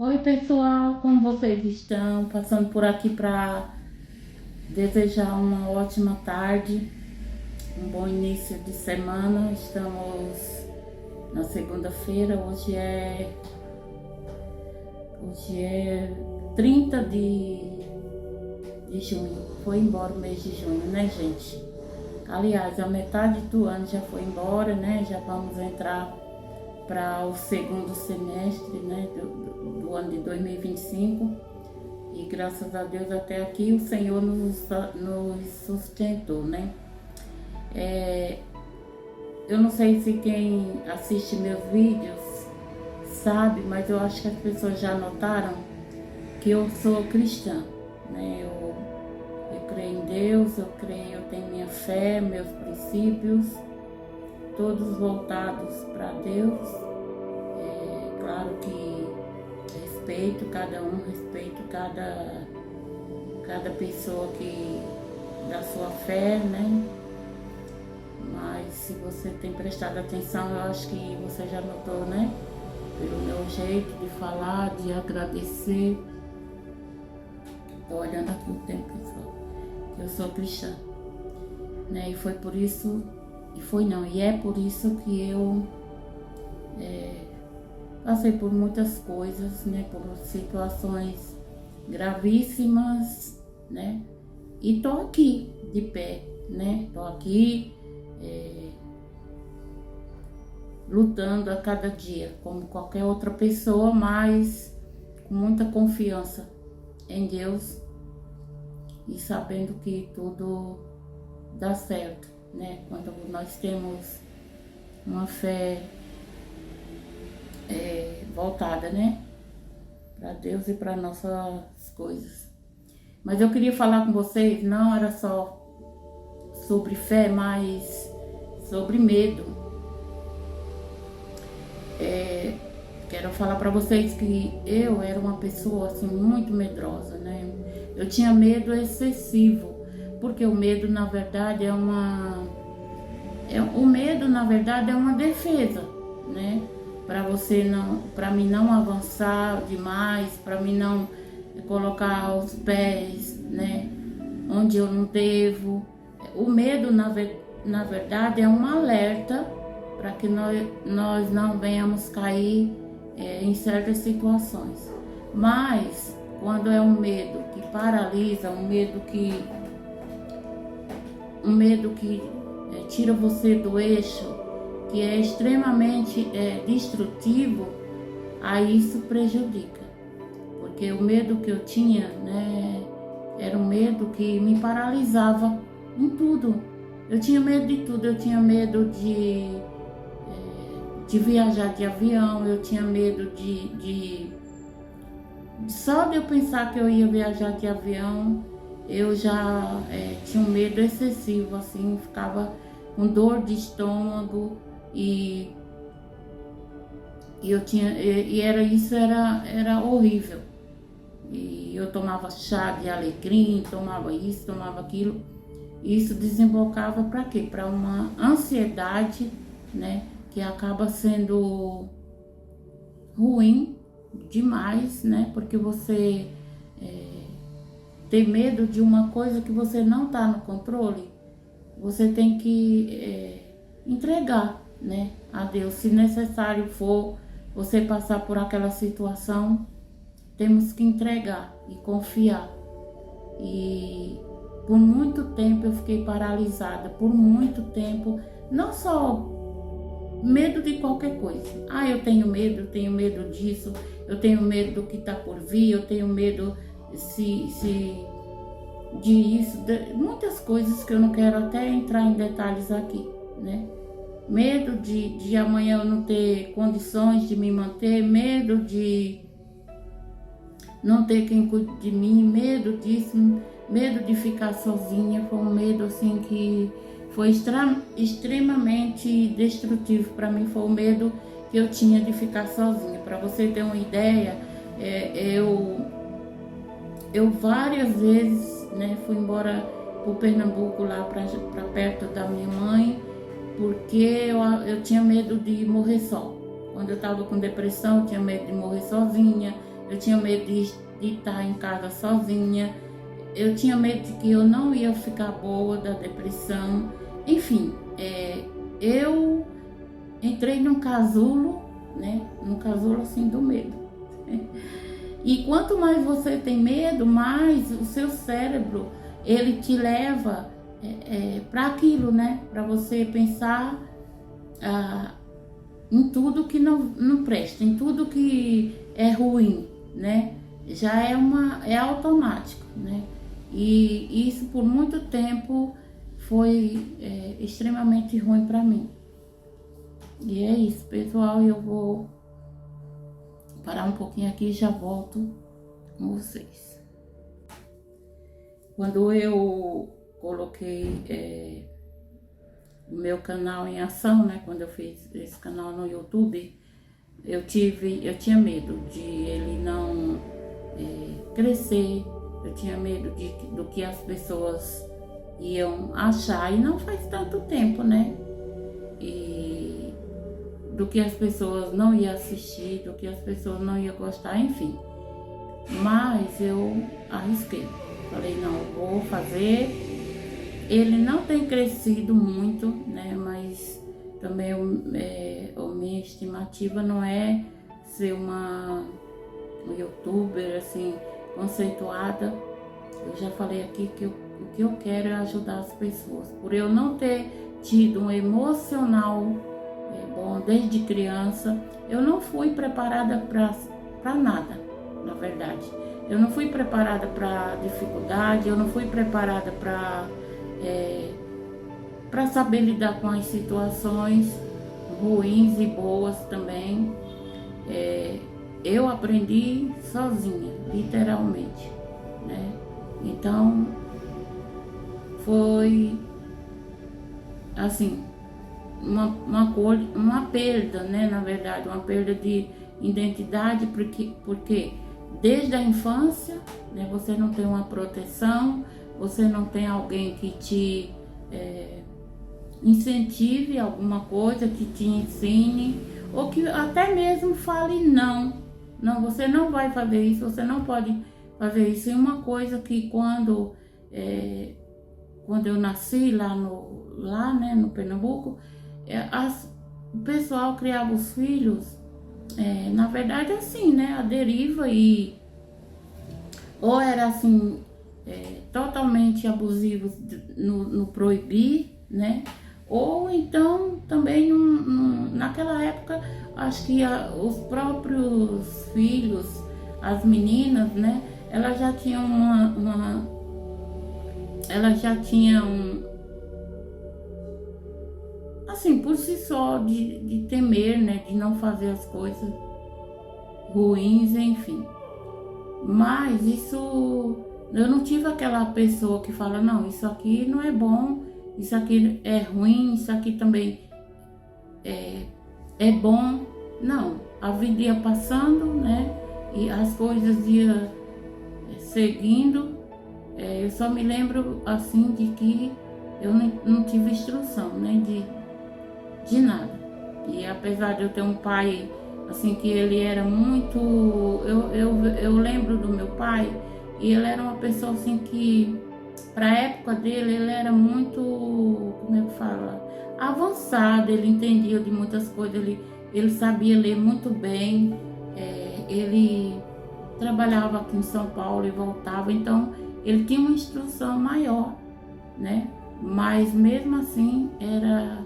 Oi pessoal, como vocês estão? Passando por aqui para desejar uma ótima tarde, um bom início de semana. Estamos na segunda-feira, hoje é 30 de junho. Foi embora o mês de junho, né, gente? Aliás, a metade do ano já foi embora, né? Já vamos entrar para o segundo semestre, né, do ano de 2025. E graças a Deus até aqui o Senhor nos sustentou, né? Eu não sei se quem assiste meus vídeos sabe, mas eu acho que as pessoas já notaram que eu sou cristã, né? Eu creio em Deus, eu tenho minha fé, meus princípios, todos voltados para Deus. Claro que respeito cada um, respeito cada pessoa que da sua fé, né? Mas se você tem prestado atenção, eu acho que você já notou, né? Pelo meu jeito de falar, de agradecer. Estou olhando aqui o tempo, pessoal, que eu sou cristã, né? E foi por isso, e é por isso que eu passei por muitas coisas, né? Por situações gravíssimas, né? E tô aqui de pé, né? Tô aqui lutando a cada dia, como qualquer outra pessoa, mas com muita confiança em Deus e sabendo que tudo dá certo, né? Quando nós temos uma fé voltada, né? Para Deus e para nossas coisas. Mas eu queria falar com vocês, não era só sobre fé, mas sobre medo. Quero falar para vocês que eu era uma pessoa assim muito medrosa, né? Eu tinha medo excessivo, porque o medo na verdade o medo na verdade é uma defesa, né? Para mim não avançar demais, para mim não colocar os pés, né, onde eu não devo. O medo na verdade é um alerta para que nós não venhamos cair em certas situações. Mas quando é um medo que paralisa, um medo que tira você do eixo, que é extremamente destrutivo, aí isso prejudica. Porque o medo que eu tinha, né, era um medo que me paralisava em tudo. Eu tinha medo de tudo, eu tinha medo de viajar de avião, eu tinha medo só de eu pensar que eu ia viajar de avião, eu já tinha um medo excessivo, assim, ficava com dor de estômago e eu tinha era horrível. E eu tomava chá de alecrim, tomava isso, tomava aquilo. E isso desembocava para quê? Para uma ansiedade, né, que acaba sendo ruim demais, né? Porque você tem medo de uma coisa que você não está no controle, você tem que entregar, né, a Deus. Se necessário for você passar por aquela situação, temos que entregar e confiar. E por muito tempo eu fiquei paralisada, por muito tempo, não só medo de qualquer coisa. Eu tenho medo disso, eu tenho medo do que está por vir, eu tenho medo de muitas coisas que eu não quero até entrar em detalhes aqui, né? Medo de amanhã eu não ter condições de me manter, medo de não ter quem cuide de mim, medo disso, medo de ficar sozinha. Foi um medo assim que foi extremamente destrutivo para mim. Foi o medo que eu tinha de ficar sozinha. Para você ter uma ideia, eu várias vezes, né, fui embora para o Pernambuco, lá para perto da minha mãe, porque eu tinha medo de morrer só. Quando eu estava com depressão, eu tinha medo de morrer sozinha, eu tinha medo de estar em casa sozinha, eu tinha medo de que eu não ia ficar boa da depressão. Enfim, eu entrei num casulo, né? Num casulo assim do medo. E quanto mais você tem medo, mais o seu cérebro, ele te leva para aquilo, né? Para você pensar em tudo que não presta, em tudo que é ruim, né? Já é automático, né? E isso por muito tempo foi extremamente ruim para mim. E é isso, pessoal. Eu vou parar um pouquinho aqui e já volto com vocês. Quando eu coloquei o meu canal em ação, né? Quando eu fiz esse canal no YouTube, eu tinha medo de ele não crescer. Eu tinha medo do que as pessoas iam achar, e não faz tanto tempo, né? E do que as pessoas não iam assistir, do que as pessoas não iam gostar, enfim. Mas eu arrisquei. Falei, não, eu vou fazer. Ele não tem crescido muito, né? Mas também a minha estimativa não é ser uma youtuber assim conceituada. Eu já falei aqui que o que eu quero é ajudar as pessoas. Por eu não ter tido um emocional bom desde criança, eu não fui preparada para nada, na verdade. Eu não fui preparada para dificuldade, eu não fui preparada para saber lidar com as situações ruins e boas também. Eu aprendi sozinha, literalmente, né? Então, foi assim, uma perda, né? Na verdade, uma perda de identidade, porque desde a infância, né, você não tem uma proteção, você não tem alguém que te incentive alguma coisa, que te ensine, ou que até mesmo fale não, você não vai fazer isso, você não pode fazer isso. E uma coisa que quando eu nasci lá no Pernambuco, o pessoal criava os filhos, na verdade assim, né, a deriva, e ou era assim, totalmente abusivos no proibir, né, ou então também naquela época, acho que os próprios filhos, as meninas, né, elas já tinham elas já tinham, assim, por si só, de temer, né, de não fazer as coisas ruins, enfim. Mas isso, eu não tive aquela pessoa que fala, não, isso aqui não é bom, isso aqui é ruim, isso aqui também é bom. Não, a vida ia passando, né, e as coisas iam seguindo. Eu só me lembro, assim, de que eu não tive instrução, né, de nada. E apesar de eu ter um pai, assim, que ele era muito... Eu lembro do meu pai, e ele era uma pessoa, assim, que, para a época dele, ele era muito, como é que fala? Avançado, ele entendia de muitas coisas, ele sabia ler muito bem, ele trabalhava aqui em São Paulo e voltava, então ele tinha uma instrução maior, né? Mas mesmo assim era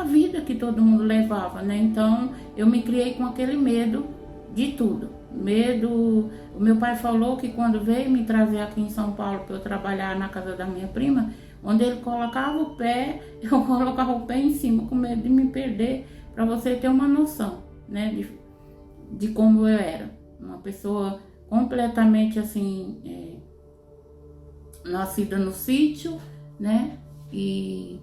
a vida que todo mundo levava, né? Então eu me criei com aquele medo de tudo. O meu pai falou que quando veio me trazer aqui em São Paulo para eu trabalhar na casa da minha prima, onde ele colocava o pé, eu colocava o pé em cima, com medo de me perder, para você ter uma noção, né? De como eu era. Uma pessoa completamente assim, nascida no sítio, né? E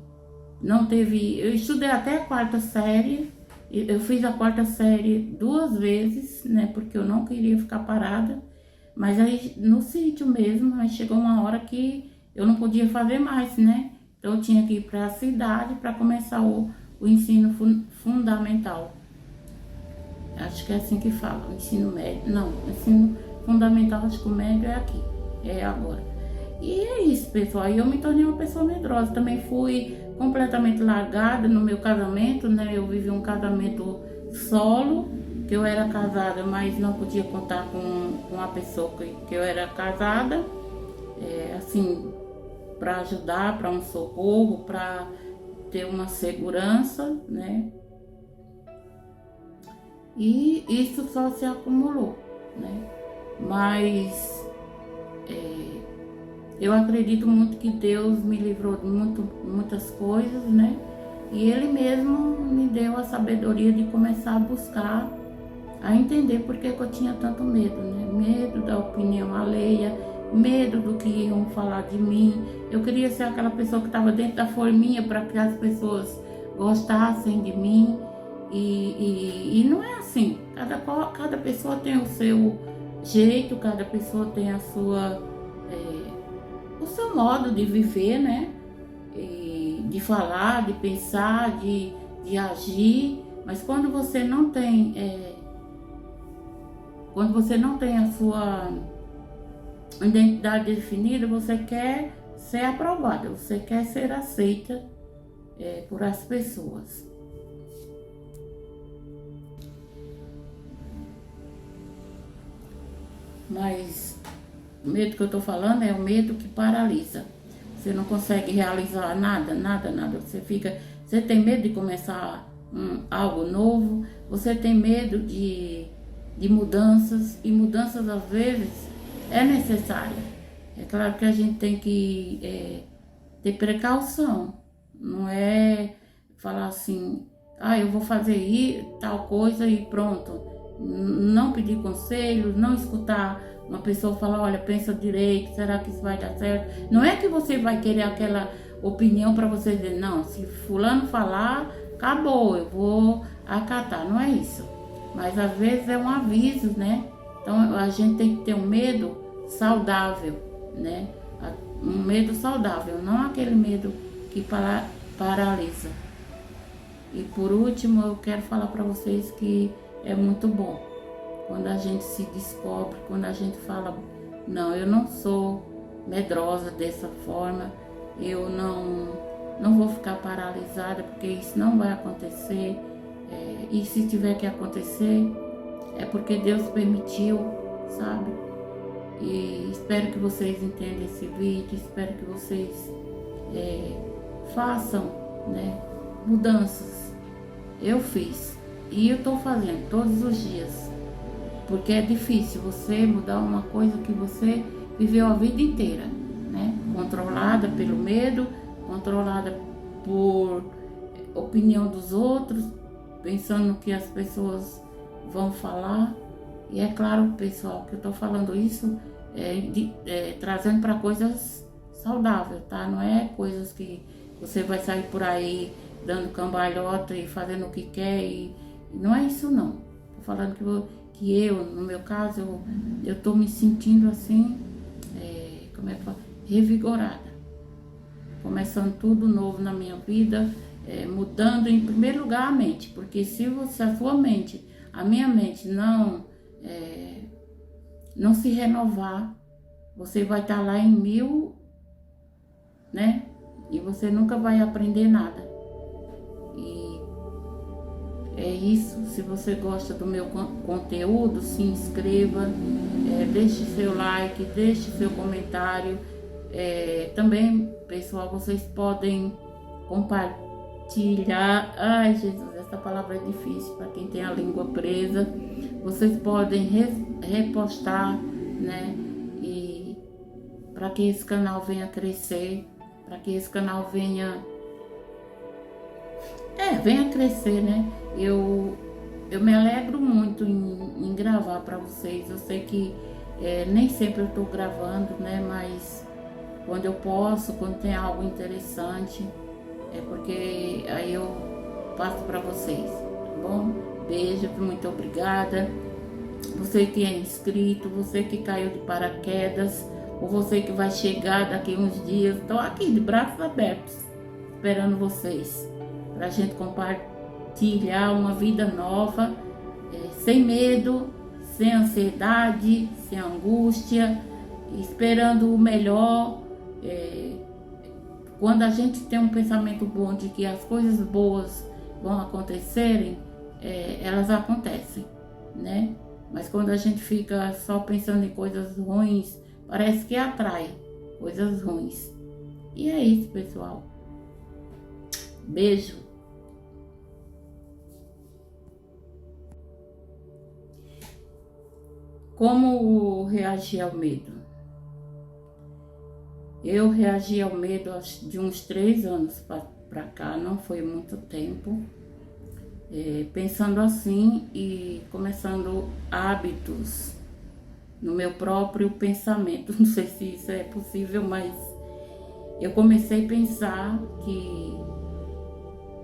não teve... Eu estudei até a 4ª série. Eu fiz a 4ª série 2 vezes, né? Porque eu não queria ficar parada. Mas aí no sítio mesmo, aí chegou uma hora que eu não podia fazer mais, né? Então eu tinha que ir para a cidade para começar o ensino fundamental. acho que é assim que fala, ensino médio, não, ensino fundamental, acho que o médio é aqui, é agora. E é isso, pessoal, e eu me tornei uma pessoa medrosa, também fui completamente largada no meu casamento, né, eu vivi um casamento solo, que eu era casada, mas não podia contar com a pessoa que eu era casada, assim, para ajudar, para um socorro, para ter uma segurança, né? E isso só se acumulou, né? Mas eu acredito muito que Deus me livrou de muitas coisas, né? E Ele mesmo me deu a sabedoria de começar a buscar, a entender por que eu tinha tanto medo, né? Medo da opinião alheia, medo do que iam falar de mim. Eu queria ser aquela pessoa que estava dentro da forminha para que as pessoas gostassem de mim. E não é assim. Cada pessoa tem o seu jeito, cada pessoa tem o seu modo de viver, né? E de falar, de pensar, de agir. Mas quando você não tem a sua identidade definida, você quer ser aprovada, você quer ser aceita por as pessoas. Mas o medo que eu tô falando é o medo que paralisa. Você não consegue realizar nada. Você tem medo de começar algo novo, você tem medo de mudanças, e mudanças às vezes é necessária. É claro que a gente tem que ter precaução, não é falar assim, eu vou fazer tal coisa e pronto. Não pedir conselhos, não escutar uma pessoa falar, olha, pensa direito, será que isso vai dar certo? Não é que você vai querer aquela opinião para você dizer, não, se fulano falar, acabou, eu vou acatar, não é isso. Mas às vezes é um aviso, né? Então a gente tem que ter um medo saudável, né? Um medo saudável, não aquele medo que paralisa. E por último, eu quero falar para vocês que é muito bom quando a gente se descobre, quando a gente fala, não, eu não sou medrosa dessa forma, eu não vou ficar paralisada, porque isso não vai acontecer, e se tiver que acontecer, é porque Deus permitiu, sabe? E espero que vocês entendam esse vídeo, espero que vocês façam, né, mudanças. Eu fiz e eu estou fazendo todos os dias, porque é difícil você mudar uma coisa que você viveu a vida inteira, né? Controlada pelo medo, controlada por opinião dos outros, pensando no que as pessoas vão falar. E é claro, pessoal, que eu estou falando isso trazendo para coisas saudáveis, tá? Não é coisas que você vai sair por aí dando cambalhota e fazendo o que quer, e não é isso não. Tô falando que eu, no meu caso, eu tô me sentindo assim, como é que fala? Revigorada, começando tudo novo na minha vida, mudando em primeiro lugar a mente, porque se a minha mente não se renovar, você vai estar lá em 1000, né? E você nunca vai aprender nada. E é isso. Se você gosta do meu conteúdo, se inscreva, deixe seu like, deixe seu comentário. Também, pessoal, vocês podem compartilhar. Ai, Jesus, essa palavra é difícil para quem tem a língua presa. Vocês podem repostar, né? E para que esse canal venha crescer, para que esse canal venha crescer, né? Eu me alegro muito em gravar para vocês. Eu sei que nem sempre eu estou gravando, né? Mas quando eu posso, quando tem algo interessante, é porque aí eu passo para vocês, tá bom? Beijo, muito obrigada. Você que é inscrito, você que caiu de paraquedas, ou você que vai chegar daqui uns dias, estou aqui de braços abertos, esperando vocês, para a gente compartilhar uma vida nova, sem medo, sem ansiedade, sem angústia, esperando o melhor. Quando a gente tem um pensamento bom de que as coisas boas vão acontecerem, elas acontecem, né? Mas quando a gente fica só pensando em coisas ruins, parece que atrai coisas ruins. E é isso, pessoal. Beijo. Como reagir ao medo? Eu reagi ao medo de uns 3 anos para cá, não foi muito tempo. Pensando assim e começando hábitos no meu próprio pensamento. Não sei se isso é possível, mas eu comecei a pensar que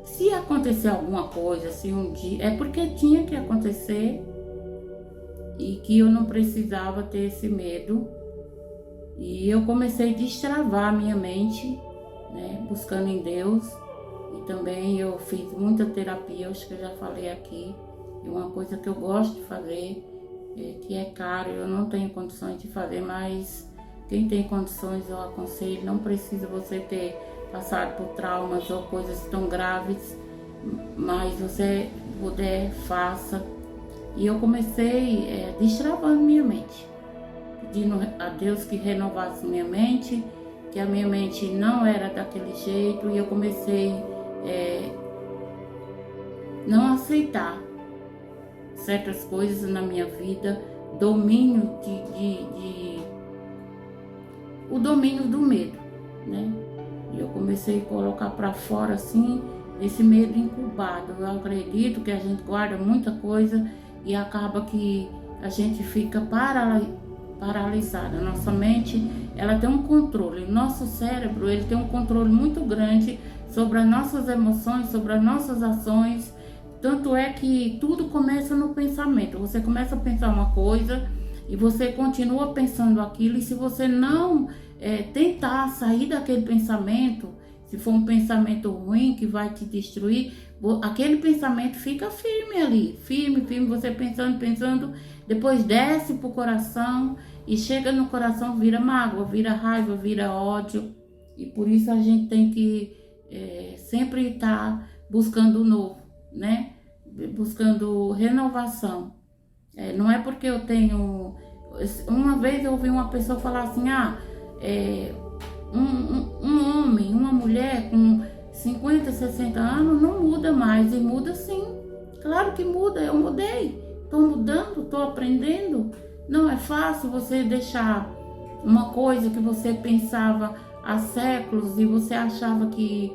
se acontecer alguma coisa, se um dia, é porque tinha que acontecer e que eu não precisava ter esse medo. E eu comecei a destravar a minha mente, né, buscando em Deus. E também eu fiz muita terapia, acho que eu já falei aqui. É uma coisa que eu gosto de fazer, que é caro, eu não tenho condições de fazer, mas quem tem condições eu aconselho. Não precisa você ter passado por traumas ou coisas tão graves, mas você puder, faça. E eu comecei destravando minha mente, pedindo a Deus que renovasse minha mente, que a minha mente não era daquele jeito, e eu comecei não aceitar certas coisas na minha vida, domínio o domínio do medo, né? E eu comecei a colocar para fora assim esse medo incubado. Eu acredito que a gente guarda muita coisa e acaba que a gente fica paralisada. Nossa mente, ela tem um controle. Nosso cérebro, ele tem um controle muito grande sobre as nossas emoções, sobre as nossas ações. Tanto é que tudo começa no pensamento. Você começa a pensar uma coisa e você continua pensando aquilo, e se você não tentar sair daquele pensamento, se for um pensamento ruim que vai te destruir, aquele pensamento fica firme ali, firme, você pensando, depois desce pro coração e chega no coração, vira mágoa, vira raiva, vira ódio. E por isso a gente tem que sempre estar buscando o novo, né? Buscando renovação. Não é porque eu tenho... Uma vez eu ouvi uma pessoa falar assim, um homem, uma mulher com 50, 60 anos não muda mais. E muda sim, claro que muda, eu mudei, estou mudando, estou aprendendo. Não é fácil você deixar uma coisa que você pensava há séculos e você achava que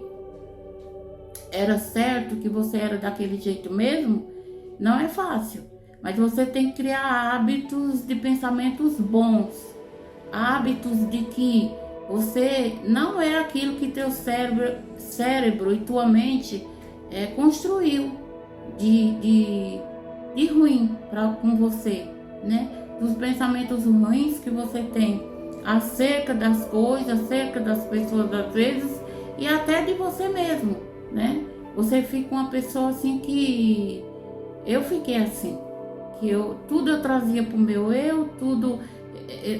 era certo, que você era daquele jeito mesmo. Não é fácil, mas você tem que criar hábitos de pensamentos bons, hábitos de que você não é aquilo que teu cérebro e tua mente construiu de ruim com você, né? Dos pensamentos ruins que você tem acerca das coisas, acerca das pessoas às vezes, e até de você mesmo, né? Você fica uma pessoa assim que... Eu fiquei assim, que tudo eu trazia pro meu tudo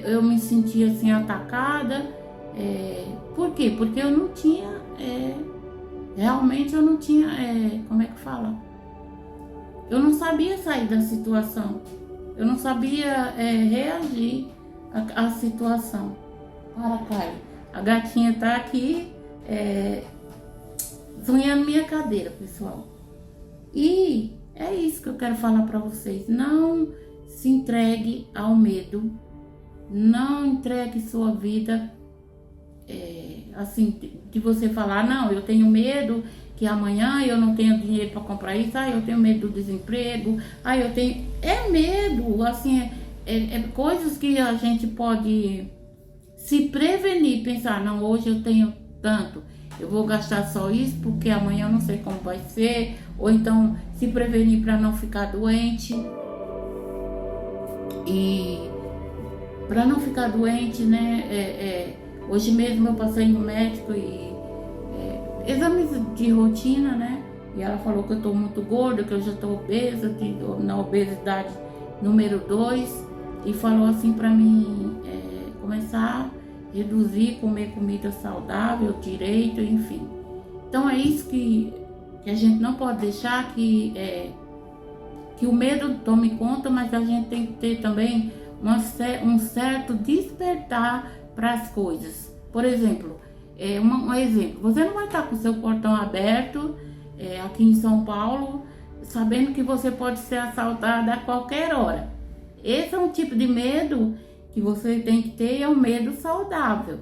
eu me sentia assim atacada. Por quê? Porque eu não tinha, realmente eu não tinha, como é que fala? Eu não sabia sair da situação, eu não sabia reagir à situação. Para, Caio, a gatinha tá aqui zunhando minha cadeira, pessoal. E é isso que eu quero falar para vocês. Não se entregue ao medo, não entregue sua vida assim, de você falar, não, eu tenho medo que amanhã eu não tenho dinheiro para comprar isso, eu tenho medo do desemprego, eu tenho... medo, assim, coisas que a gente pode se prevenir, pensar, não, hoje eu tenho tanto, eu vou gastar só isso porque amanhã eu não sei como vai ser, ou então se prevenir para não ficar doente. E para não ficar doente, né, hoje mesmo eu passei no médico e exames de rotina, né? E ela falou que eu tô muito gorda, que eu já tô obesa, que tô na obesidade número 2. E falou assim pra mim começar a reduzir, comer comida saudável, direito, enfim. Então é isso que a gente não pode deixar que o medo tome conta, mas a gente tem que ter também um certo despertar para as coisas. Por exemplo, um exemplo, você não vai estar com o seu portão aberto aqui em São Paulo, sabendo que você pode ser assaltada a qualquer hora. Esse é um tipo de medo que você tem que ter, é um medo saudável.